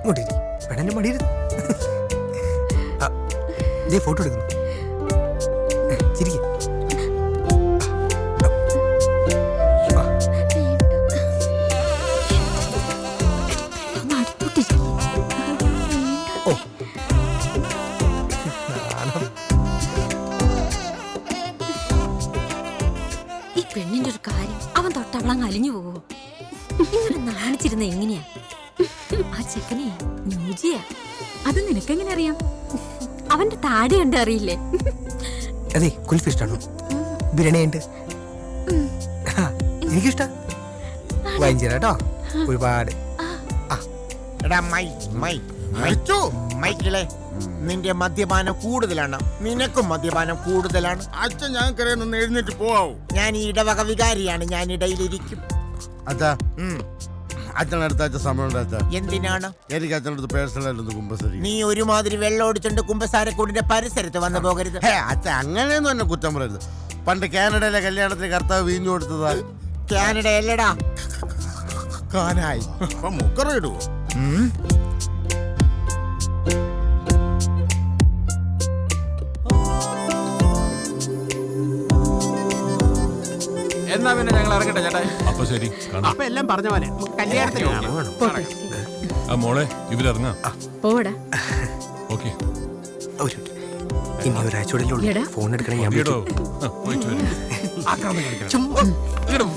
ഇങ്ങോട്ട് പെണ്ണന്റെ മടിയിരുന്ന് ഫോട്ടോ എടുക്കുന്നു. ചിരിക്ക. ഈ പെണ്ണിന്റെ ഒരു കാര്യം, അവൻ തൊട്ടവളങ്ങ് അലിഞ്ഞു പോവോ? ഇങ്ങനെ നാണിച്ചിരുന്ന എങ്ങനെയാ? ആ ചെക്കനെ ന്യൂജിയാ. അത് നിനക്കെങ്ങനെ അറിയാം? അവന്റെ താടി കണ്ട് അറിയില്ലേ? അതെ, കുൽഫി ഇഷ്ടാണോ? ബിരിയാണിയുണ്ട്, എനിക്കിഷ്ട. വാങ്ങിച്ചു കേട്ടോ ഒരുപാട്. നിന്റെ മദ്യപാനം കൂടുതലാണ്, നിനക്കും മദ്യപാനം കൂടുതലാണ്. അച്ഛൻ ഞാൻ കരയൊന്ന് എഴുന്നേറ്റ് പോവാവൂ. ഞാൻ ഈ ഇടവക വികാരിയാണ്, ഞാൻ ഇടയിലിരിക്കും. അച്ഛാ, അച്ഛനടുത്ത അച്ഛൻ സമയമുണ്ട് അച്ഛാ. എന്തിനാണ്? എനിക്ക് അച്ഛനടുത്ത് പേഴ്സണലായിട്ടൊന്ന് കുമ്പസരി. നീ ഒരുമാതിരി വെള്ളം ഒടിച്ചോണ്ട് കുമ്പസാരക്കൂടിന്റെ പരിസരത്ത് വന്നു പോകരുത്. അച്ഛൻ അങ്ങനെയൊന്നും എന്നെ കുറ്റം പറയരുത്. പണ്ട് കാനഡയിലെ കല്യാണത്തിന് കർത്താവ് വീഞ്ഞു കൊടുത്തതാ. കാനഡ അല്ലടാ, കാനായി. അപ്പൊ മുക്കറിയിടുവോ? എന്നാ പിന്നെ ഞങ്ങൾ ഇറങ്ങട്ടെ ചേട്ടാ. അപ്പൊ ശരി, അപ്പൊ എല്ലാം പറഞ്ഞ പോലെ കല്യാണത്തിന് മോളെ ഇവരിറങ്ങാം. പോടാ. ഓക്കെ, ഇനി ഒരാഴ്ചയോടെ ഫോൺ എടുക്കണേ. ഞാൻ പോയിട്ട് വരും.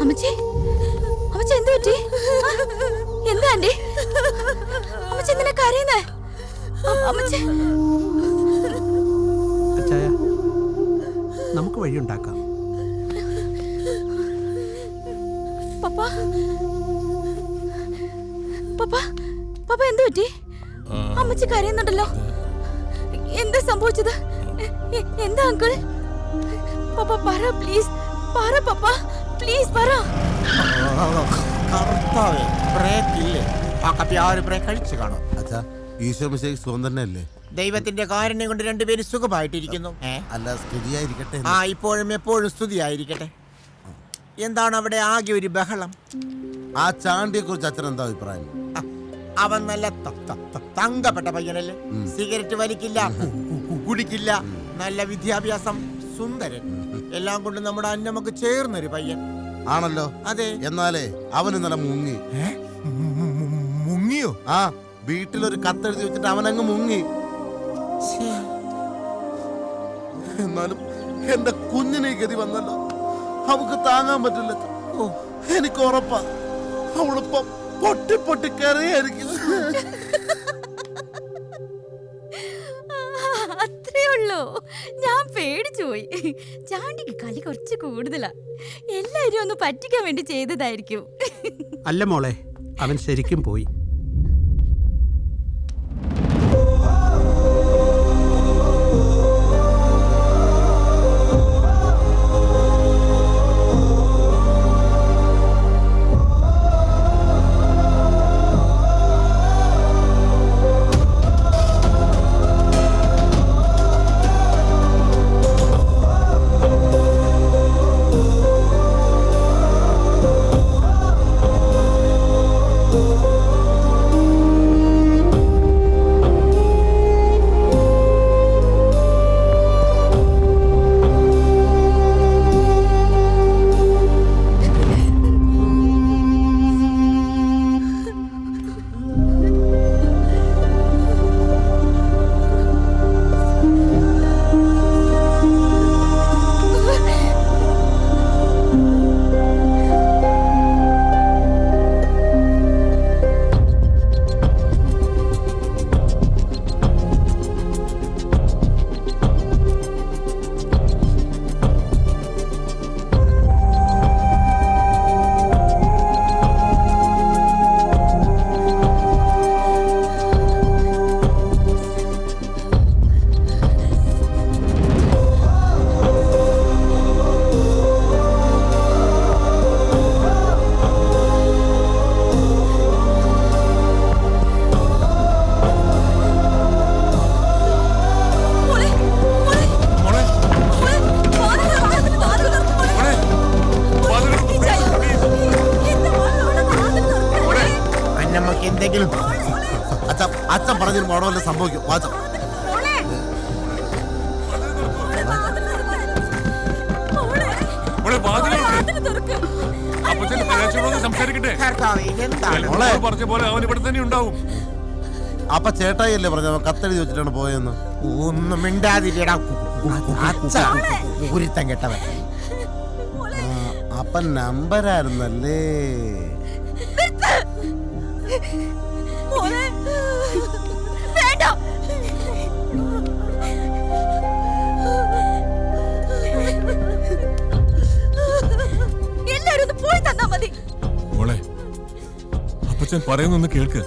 അമ്മച്ചി, അമ്മച്ചി എന്ത് പറ്റി? എന്താ ആന്റി? അമ്മച്ചി എന്തിനാ കരയുന്നേ? അമ്മച്ചി, അച്ചായ, നമുക്ക് വഴിയുണ്ടാക്കാം. പപ്പ, പപ്പ, പപ്പ എന്ത് പറ്റി? അമ്മച്ചി കരയുന്നുണ്ടല്ലോ. എന്താ സംഭവിച്ചത്? എന്താ അങ്കിൾ? പപ്പ പറ, പ്ലീസ് പറ പപ്പ, പ്ലീസ് പറ. ബ്രേക്ക് ഇല്ലേ? ആ കപ്പി ആ ഒരു ബ്രേക്ക് കഴിച്ചു കാണും. അച്ഛാ, ഈശോ മിശിഹായ്ക്ക് സുഖം തന്നെയല്ലേ? ദൈവത്തിന്റെ കാരുണ്യം കൊണ്ട് രണ്ടുപേരും സുഖമായിട്ടിരിക്കുന്നു. അല്ല, സ്ഥിതിയായിരിക്കട്ടെ. ആ, ഇപ്പോഴും എപ്പോഴും സ്തുതിയായിരിക്കട്ടെ. എന്താണ് അവിടെ ആകെ ഒരു ബഹളം? ആ ചാണ്ടിയെ കുറിച്ച് അച്ഛൻ എന്താ അഭിപ്രായം? അവൻ നല്ല തങ്കപ്പെട്ട പയ്യനല്ലേ? സിഗരറ്റ് വലിക്കില്ല, കുടിക്കില്ല, നല്ല വിദ്യാഭ്യാസം, സുന്ദരൻ, എല്ലാം കൊണ്ട് നമ്മുടെ അന്നമ്മക്ക് ചേർന്നൊരു പയ്യൻ ആണല്ലോ. അതെ. എന്നാലേ അവന് നല്ല മുങ്ങി. മുങ്ങിയോ? ആ, വീട്ടിലൊരു കത്തെഴുതി വെച്ചിട്ട് അവനങ്ങ് മുങ്ങി. എന്നാലും എന്റെ കുഞ്ഞിനെ ഗതി വന്നല്ലോ. അവക്ക് താങ്ങാൻ പറ്റില്ല. എനിക്ക് ഉറപ്പാ അവളിപ്പം പൊട്ടി പൊട്ടി കരയായിരിക്കും. അത്രേ ഉള്ളൂ. ഞാൻ പേടിച്ചു പോയി. ചാണ്ടിക്ക് കളി കുറച്ച് കൂടുതലാ. എല്ലാരും ഒന്ന് പറ്റിക്കാൻ വേണ്ടി ചെയ്തതായിരിക്കും. അല്ല മോളെ, അവൻ ശരിക്കും പോയി. ഞാൻ പറഞ്ഞിരുന്നു അവിടെ വല്ല സംഭവിക്കും. വാച്ചോ മോളെ വാതിലുണ്ട്. അപ്പച്ചൻ പ്രകാശനോട് സംസാരിക്കട്ടെ. കർത്താവേ, എന്താണ് മോളെ. പറഞ്ഞ പോലെ അവൻ ഇവിടെ തന്നെ ഉണ്ടാവും. അപ്പൊ ചേട്ടായില്ലേ പറഞ്ഞ അവൻ കത്തെഴുതി വെച്ചിട്ടാണ് പോയെന്ന്. ഒന്നും മിണ്ടാതിരിടാ ഗുരുത്തം കെട്ടവൻ. അപ്പൊ നമ്പരായിരുന്നല്ലേ. എല്ലാരും ഒന്ന് പോയി തന്നാ മതി. മോളെ അപ്പച്ചൻ പറയുന്നൊന്ന് കേൾക്ക്.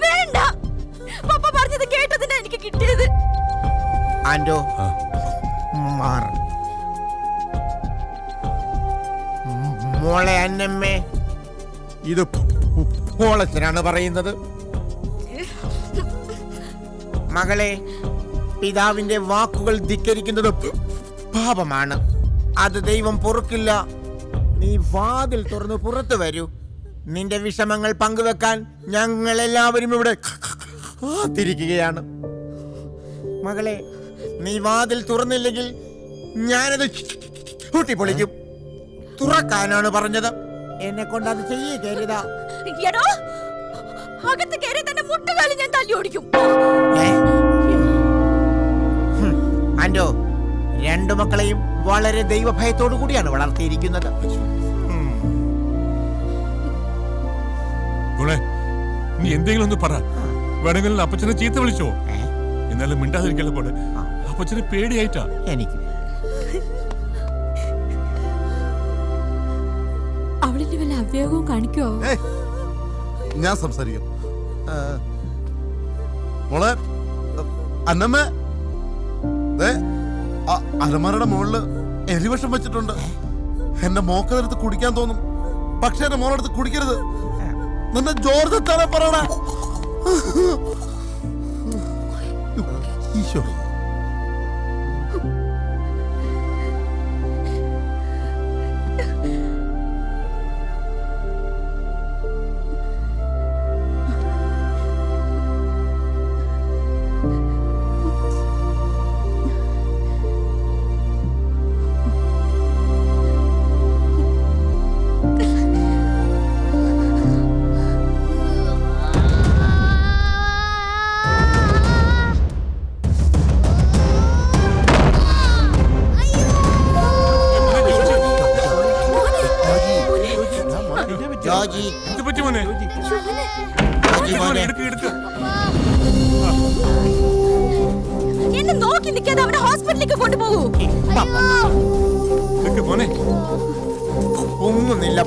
വേണ്ട, പപ്പ പറഞ്ഞത് കേട്ടതിനാ എനിക്ക് കിട്ടിയത്. ആൻഡോ ആ, മാറ്. മോളെ അന്നമ്മേ, ഇത് പോളച്ചനാണ് പറയുന്നത്. മകളെ, പിതാവിന്റെ വാക്കുകൾ ധിക്കരിക്കുന്നത് പാപമാണ്. അത് ദൈവം പൊറുക്കില്ല. നീ വാതിൽ തുറന്ന് പുറത്തു വരൂ. നിന്റെ വിഷമങ്ങൾ പങ്കുവെക്കാൻ ഞങ്ങൾ എല്ലാവരും ഇവിടെ കാത്തിരിക്കുകയാണ്. മകളെ, നീ വാതിൽ തുറന്നില്ലെങ്കിൽ ഞാനത് കൂട്ടിപ്പൊളിക്കും. തുറക്കാനാണ് പറഞ്ഞത്. എന്നെ കൊണ്ട് അത് ചെയ്യരുതാ. എടോ, അകത്ത് കയറി തന്നെ മുട്ടുകാലി ഞാൻ തല്ലി ഓടിക്കും. ആൻഡോ, രണ്ടു മക്കളെയും വളരെ ദൈവഭയത്തോടു കൂടിയാണ് വളർത്തിയിരിക്കുന്നത്. മോളെ നീ എന്തെങ്കിലും ഒന്ന് പറ. വേണമെങ്കിൽ അപ്പച്ചനെ ചീത്ത വിളിച്ചോ. ഏ? എന്നാലും മിണ്ടാതിരിക്കല്ലോ പോലെ. അപ്പച്ചന് പേടിയായിട്ടാ. എനിക്ക് അവളിന്റെ വല്ല അവയോഗവും കാണിക്കുവോ? ഏയ്, ഞാൻ സംസാരിക്കാം. മോളെ അന്നമ്മ, അലമാരയുടെ മുകളില് എലിവിഷം വെച്ചിട്ടുണ്ട്. എന്റെ മോക്കതെടുത്ത് കുടിക്കാൻ തോന്നും, പക്ഷെ എന്റെ മോളെടുത്ത് കുടിക്കരുത്. നിന്റെ ജോർജ് തന്നെ പറയണ. ഈശോ, ജോജി, എന്ത് പറ്റി മോനെ? ജോജി മോനെ, എടുക്ക് എടുക്ക്. എന്നെ നോക്കി നിൽക്കാതെ അവനെ ഹോസ്പിറ്റലിലേക്ക് കൊണ്ടുപോകൂ. എടുക്ക് മോനെ. ഒന്നുമില്ല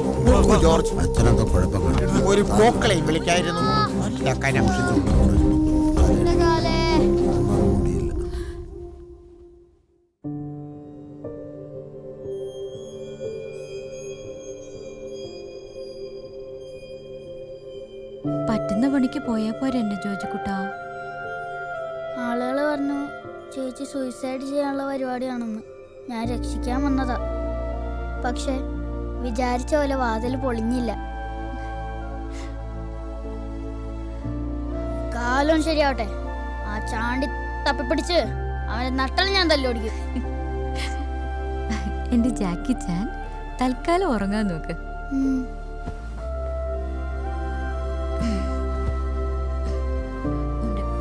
ജോർജ്. അച്ഛനെന്തോ കുഴപ്പങ്ങൾ. ഒരു പോക്കളെയും വിളിക്കായിരുന്നു. നല്ല കനം. പറ്റുന്ന പണിക്ക് പോയാ പോരെ എന്റെ ജോജിക്കുട്ടാ. ആളുകൾ പറഞ്ഞു ചേച്ചി സൂയിസൈഡ് ചെയ്യാനുള്ള പരിപാടിയാണെന്ന്. ഞാൻ രക്ഷിക്കാൻ വന്നതാ. പക്ഷെ വിചാരിച്ച പോലെ വാതിൽ പൊളിഞ്ഞില്ല. കാലം ശരിയാവട്ടെ, ആ ചാണ്ടി തപ്പിപ്പിടിച്ച് അവനെ നട്ടൽ ഞാൻ തല്ലോടിക്കും. എന്റെ ജാക്കി ചാൻ തൽക്കാലം ഉറങ്ങാൻ നോക്ക്.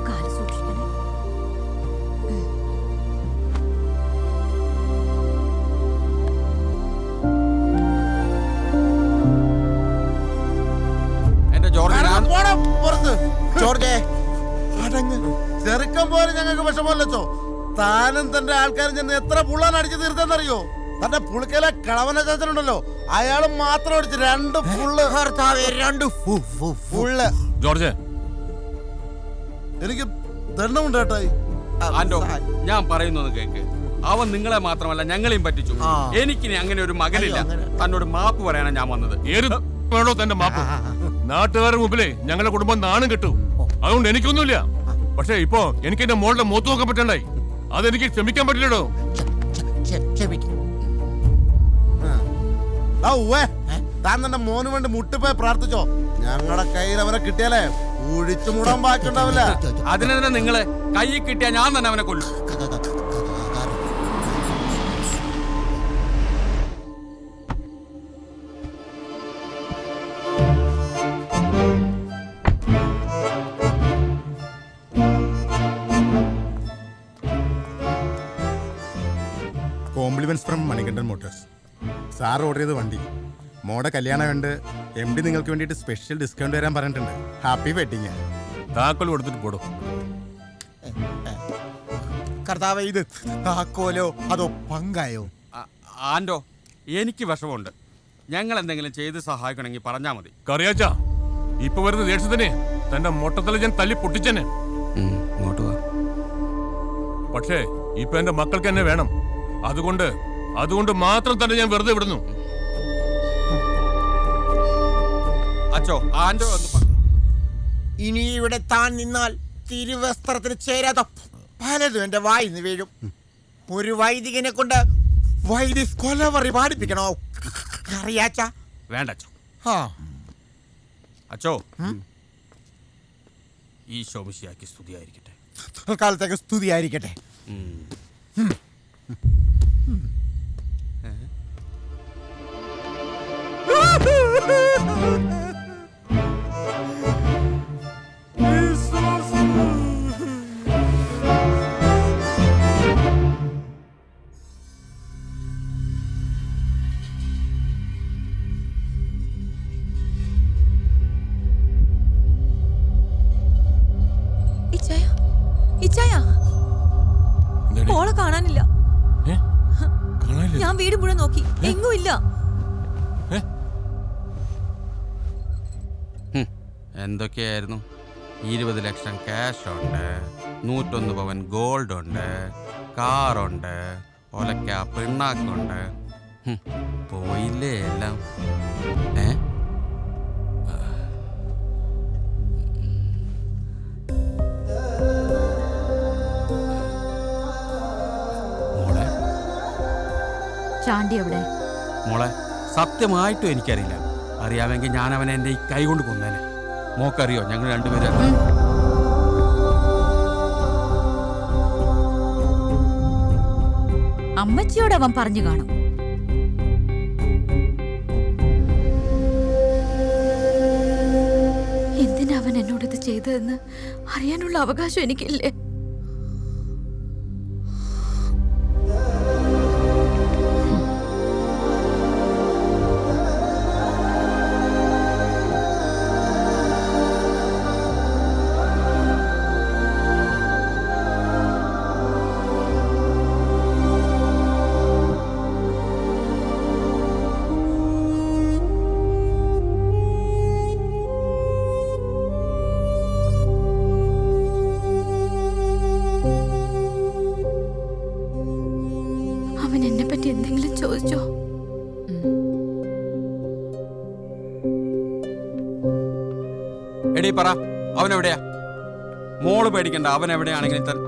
കാല് സൂക്ഷിക്കണേ. എന്റെ ജോർജ് ജോർജേ, ചെറുക്കം പോലെ ഞങ്ങൾക്ക് വിഷമല്ലോ. താനും തന്റെ ആൾക്കാരും ചെന്ന് എത്ര പുള്ളാൻ അടിച്ചു തീർത്തെന്നറിയോ? തന്റെ പുളിക്കലെ കളവന ചാച്ചനുണ്ടല്ലോ, അയാള് മാത്രം അടിച്ച് 2 ഫുള്ള്. ഫുള്ള് ജോർജ്, എനിക്ക് ദണ്ഡമുണ്ട് ഏട്ടായി. ആൻഡോ, ഞാൻ പറയുന്നത് കേക്ക്. അവൻ നിങ്ങളെ മാത്രമല്ല ഞങ്ങളെയും പറ്റിച്ചു. എനിക്കിനി അങ്ങനെ ഒരു മകനില്ല. തന്നോട് മാപ്പ് പറയാനാണ് ഞാൻ വന്നത്. ഏത് വേണോ തന്റെ മാപ്പ്? നാട്ടുകാരുടെ മുമ്പിലേ ഞങ്ങളുടെ കുടുംബം നാണം കിട്ടും. അതുകൊണ്ട് എനിക്കൊന്നുമില്ല. പക്ഷെ ഇപ്പോ എനിക്ക് എന്റെ മോളുടെ മുഖത്ത് നോക്കാൻ പറ്റണ്ടായി. അതെനിക്ക് ക്ഷമിക്കാൻ പറ്റില്ലടോ. താൻ തന്റെ മോന് വേണ്ടി മുട്ടിപ്പോയി പ്രാർത്ഥിച്ചോ. ഞങ്ങളുടെ കയ്യിൽ അവനെ കിട്ടിയാലേ കുഴിച്ചു മൂടാൻ ബാക്കിയുണ്ടാവില്ല. അതിനെന്നെ നിങ്ങള് കൈ കിട്ടിയാ ഞാൻ തന്നെ അവനെ കൊല്ലും. Compliments from Manikandan Motors. Sir order ചെയ്ത വണ്ടി മോടെ കല്യാണം കണ്ട് MD നിങ്ങൾക്ക് വേണ്ടിയിട്ട് സ്പെഷ്യൽ ഡിസ്കൗണ്ട് തരാൻ പറഞ്ഞിട്ടുണ്ട്. Happy wedding. താക്കോൽ കൊടുത്തിട്ട് പോടും. കർത്താവ്, ഇത് താക്കോലോ അതോ പങ്കായോ? ആൻഡോ, എനിക്ക് വിഷമമുണ്ട്. ഞങ്ങൾ എന്തെങ്കിലും ചെയ്ത് സഹായിക്കണമെങ്കിൽ പറഞ്ഞാ മതി. കറിയാച്ച ഇപ്പൊ വരുന്ന ദേഷ്യത്തിന് തന്റെ മൊട്ടത്തല ഞാൻ തല്ലി പൊട്ടിച്ചെന്നെ. പക്ഷേ ഇപ്പൊ എന്റെ മക്കൾക്ക് എന്നെ വേണം. അതുകൊണ്ട് മാത്രം തന്നെ ഞാൻ വെറുതെ വിടുന്നു. അച്ചോ, ആൻഡോ ഇനി ഇവിടെ താൻ നിന്നാൽ തിരുവസ്ത്രത്തിന് ചേരാത്ത പലതും എന്റെ വായിന്ന് വീഴും. ഒരു വൈദികനെ കൊണ്ട് വൈദിക് കൊലവറി പാടിപ്പിക്കണോ? അറിയാച്ച വേണ്ട അച്ചോ. അച്ചോ, ഈ ശോമിശിയാക്കി സ്തുതിയായിരിക്കട്ടെ. തൽക്കാലത്തേക്ക് സ്തുതിയായിരിക്കട്ടെ. മോളെ കാണാനില്ല. ഞാൻ വീട് മുഴുവൻ നോക്കി, എങ്ങും ഇല്ല. എന്തൊക്കെയായിരുന്നു? 20 ലക്ഷം ക്യാഷ് ഉണ്ട്, 101 പവൻ ഗോൾഡ് ഉണ്ട്, കാറുണ്ട്, ഒലക്ക പിണ്ണാക്കുണ്ട്. പോയില്ലേ എല്ലാം? മോളെ, ചാണ്ടി എവിടെ? മോളെ, സത്യമായിട്ടും എനിക്കറിയില്ല. അറിയാമെങ്കിൽ ഞാൻ അവനെ എൻ്റെ ഈ കൈ കൊണ്ട് കൊന്നേനെ. മോക്കറിയോ ഞങ്ങൾ രണ്ടുപേരും? അമ്മച്ചിയോട് അവൻ പറഞ്ഞു കാണും. എന്തിനാ അവൻ എന്നോട് ഇത് ചെയ്തതെന്ന് അറിയാനുള്ള അവകാശം എനിക്കില്ലേ? അവൻ എന്നെ പറ്റി എന്തെങ്കിലും ചോദിച്ചോ? എടീ പറ, അവൻ എവിടെയാ? മോള് പേടിക്കണ്ട, അവൻ എവിടെയാണെങ്കിലും തന്നെ.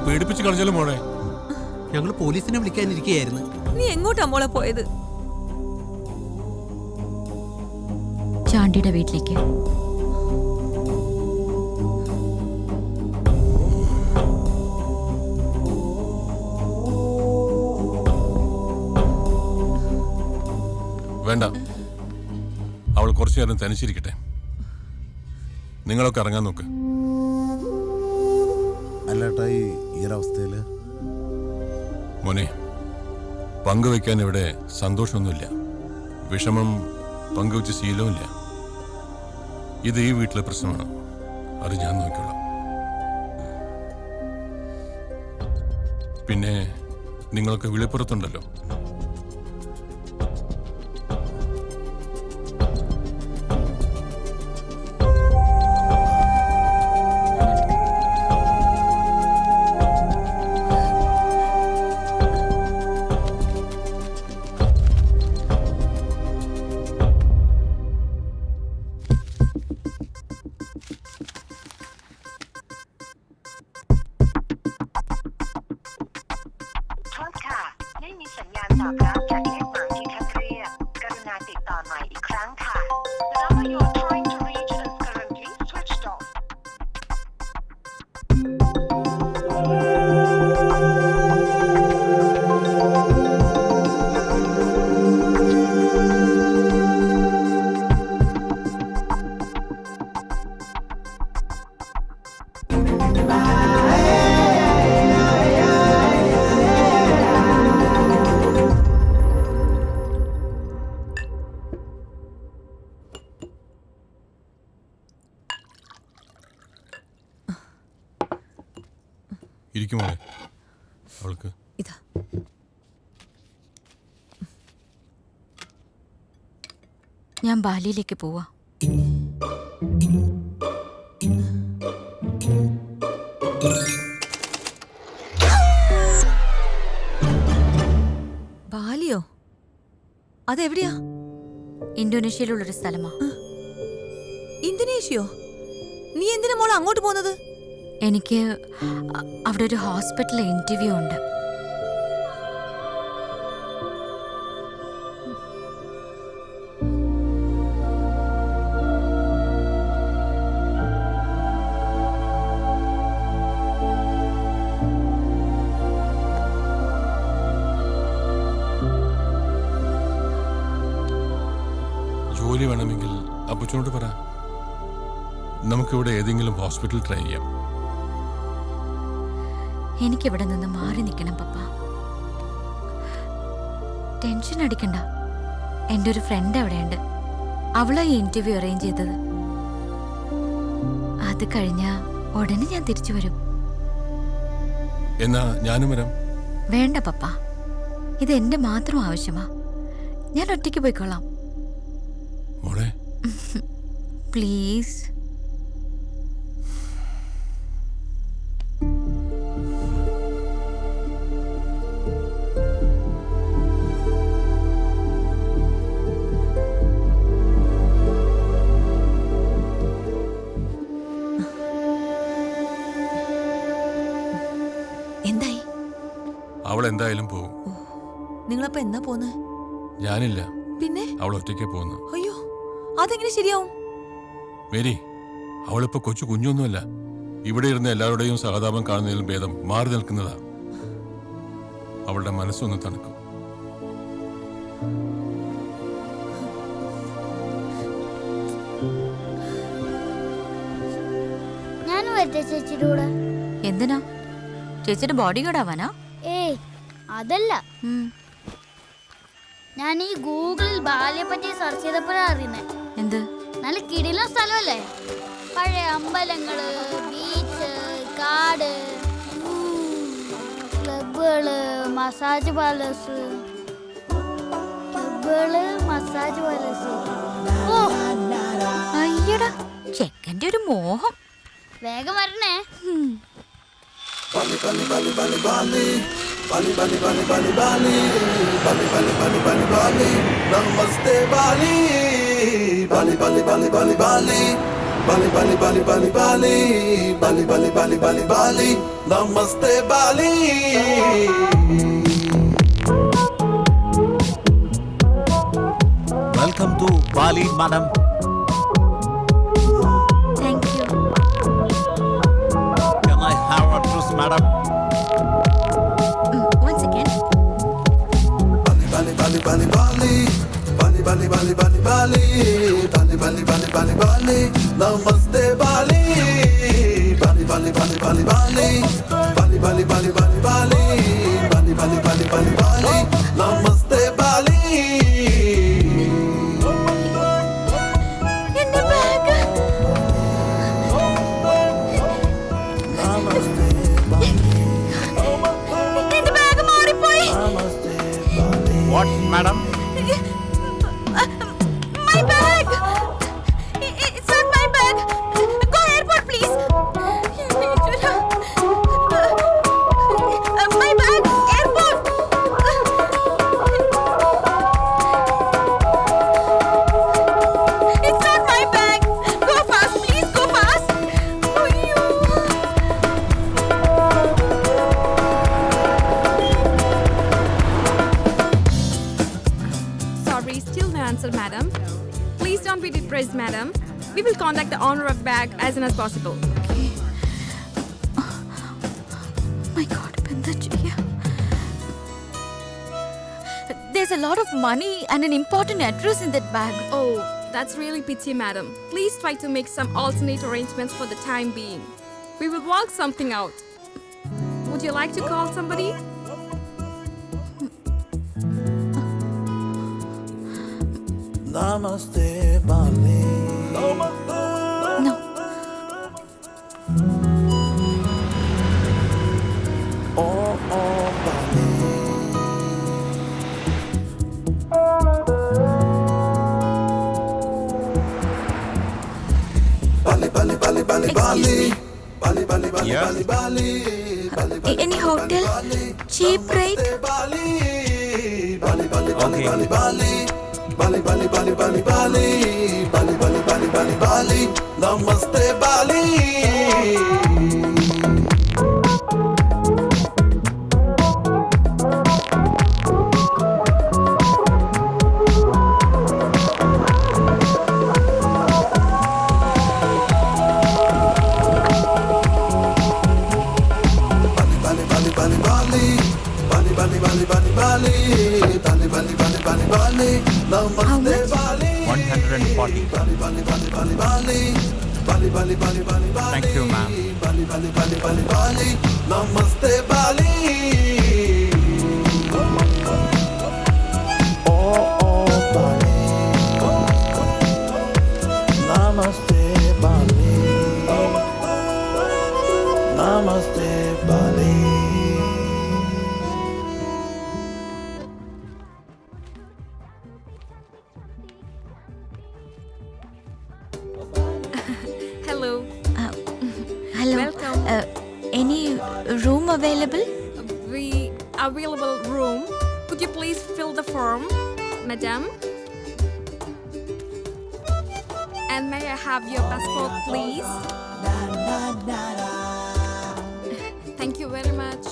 പേടിപ്പിച്ച് കളഞ്ഞാലും മോളെ. ഞങ്ങൾ പോലീസിനെ വിളിക്കാനിരിക്കുകയായിരുന്നു. നീ എങ്ങോട്ടാ മോളെ പോയത്? ചാണ്ടിയുടെ വീട്ടിലേക്ക്. വേണ്ട, അവൾ കുറച്ചു നേരം തനിച്ചിരിക്കട്ടെ. നിങ്ങളൊക്കെ ഇറങ്ങാൻ നോക്ക്. അല്ലേട്ടാ ഈ ഒരവസ്ഥയില് മോനെ, പങ്കുവെക്കാൻ ഇവിടെ സന്തോഷമൊന്നുമില്ല, വിഷമം പങ്കുവെച്ച് ശീലവുമില്ല. ഇത് ഈ വീട്ടിലെ പ്രശ്നമാണ്, അത് ഞാൻ നോക്കിക്കോളാം. പിന്നെ നിങ്ങളൊക്കെ വിളിപ്പുറത്തുണ്ടല്ലോ. ഇരിക്കുമോ അവൾക്ക്? ഇതാ ഞാൻ ബാലിയിലേക്ക് പോവാ. ബാലിയോ? അതെവിടെയാ? ഇന്തോനേഷ്യയിലുള്ളൊരു സ്ഥലമാ. ഇന്തോനേഷ്യയോ? നീ എന്തിനാ മോളെ അങ്ങോട്ട് പോകുന്നത്? എനിക്ക് അവിടെ ഒരു ഹോസ്പിറ്റലിൽ ഇന്റർവ്യൂ ഉണ്ട്. ജോലി വേണമെങ്കിൽ അപ്പച്ചനോട് പറ, നമുക്കിവിടെ ഏതെങ്കിലും ഹോസ്പിറ്റൽ ട്രൈ ചെയ്യാം. എനിക്കിവിടെ നിന്ന് മാറി നിൽക്കണം പപ്പ. ടെൻഷൻ അടിക്കണ്ട, എൻ്റെ ഒരു ഫ്രണ്ട് അവിടെയുണ്ട്, അവളാ ഈ ഇന്റർവ്യൂ അറേഞ്ച് ചെയ്തത്. അത് കഴിഞ്ഞാ ഉടനെ ഞാൻ തിരിച്ചു വരും. എന്നാ ഞാനും വരാം. വേണ്ട പപ്പ, ഇത് എന്റെ മാത്രം ആവശ്യമാ. ഞാൻ ഒറ്റയ്ക്ക് പോയിക്കൊള്ളാം. മോളെ പ്ലീസ്. എന്തായി? അവൾ എന്തായാലും പോകും. നിങ്ങളപ്പോ എന്നാ പോന്ന്? ഞാനില്ല, പിന്നെ അവൾ ഒറ്റയ്ക്ക് പോകുന്നു. അയ്യോ, അതെങ്ങനെ ശരിയാവും? മേരി, അവളിപ്പോ കൊച്ചു കുഞ്ഞൊന്നുമല്ല. ഇവിടെ ഇരുന്ന് എല്ലാവരുടെയും സഹതാപം കാണുന്നതിലും ഭേദം മാറി നിൽക്കുന്നതാ. അവളുടെ മനസ്സൊന്ന് തണുക്കും. ഞാൻ വരട്ടെ ചേച്ചിയുടെ കൂടെ? എന്തിനാ? ചേച്ചിയുടെ ബോഡി ഗാർഡ് ആവാനാ? ഏയ് അതല്ല, ഞാൻ ഈ ഗൂഗിളിൽ ബാലിയെ പറ്റി സെർച്ച് ചെയ്തപ്പോഴാണ് അറിയുന്നേ. എന്ത്? നല്ല കിടിലൻ സ്ഥലമല്ലേ? പഴയ അമ്പലങ്ങള്, ബീച്ച്, കാട്, ക്ലബുകള്, മസാജ് പാലസ്. ഓ അയ്യടാ, ചെക്കൻ്റെ ഒരു മോഹം. വേഗം വരണേ. Welcome to Bali, madam. Thank you. Can I have a juice, madam? One second. Bali, Bali, Bali, Bali, Bali, Bali, Bali, Bali, Bali, Namaste Bali, Bali, Bali, Bali, Bali, Bali, Bali, Bali, Bali, Bali, Bali, Bali, Bali, Bali, Bali, Bali, Namaste Bali. എന്റെ bag എന്റെ bag മാറിപ്പോയി. What, madam? My bag. It's not my bag. Go airport, please. My bag, airport. It's not my bag. Go fast, please. Go fast. Sorry, still no answer, madam. Please don't be depressed, madam. We will contact the owner of bag as soon as possible. My God, ഇപ്പൊ എന്താ ചെയ്യാ? There's a lot of money and an important address in that bag. Oh, that's really pity, madam. Please try to make some alternate arrangements for the time being. We will work something out. Would you like to call somebody? Namaste Bali. No. Bali. Bali, Bali, Bali, Bali, Bali. Bali, Bali, Bali, Yes. Bali, Bali. Bali, Bali, Any hotel? Cheap rate? Bali. Bali, Bali, Bali, Okay. Bali, Bali. Bali, Bali, Bali, Bali, Bali. Bali, Bali, Bali, Bali, Bali. Namaste Bali. Bali, Bali, Bali, Bali. Bali, Bali, Bali, Bali, Bali. Bali, Bali, Bali, Bali, Bali. Namaste Bali. 140. Bali, Bali, Bali, Bali, Bali. Bali, Bali, Bali, Bali, Bali. Thank you, ma'am. Bali, Bali, Bali, Bali, Bali. Namaste Bali. Bali. Namaste Bali. Namaste Bali. Hello. Hello. Welcome. Any room available? We available room. Could you please fill the form, madam? And may I have your passport, please? Thank you very much.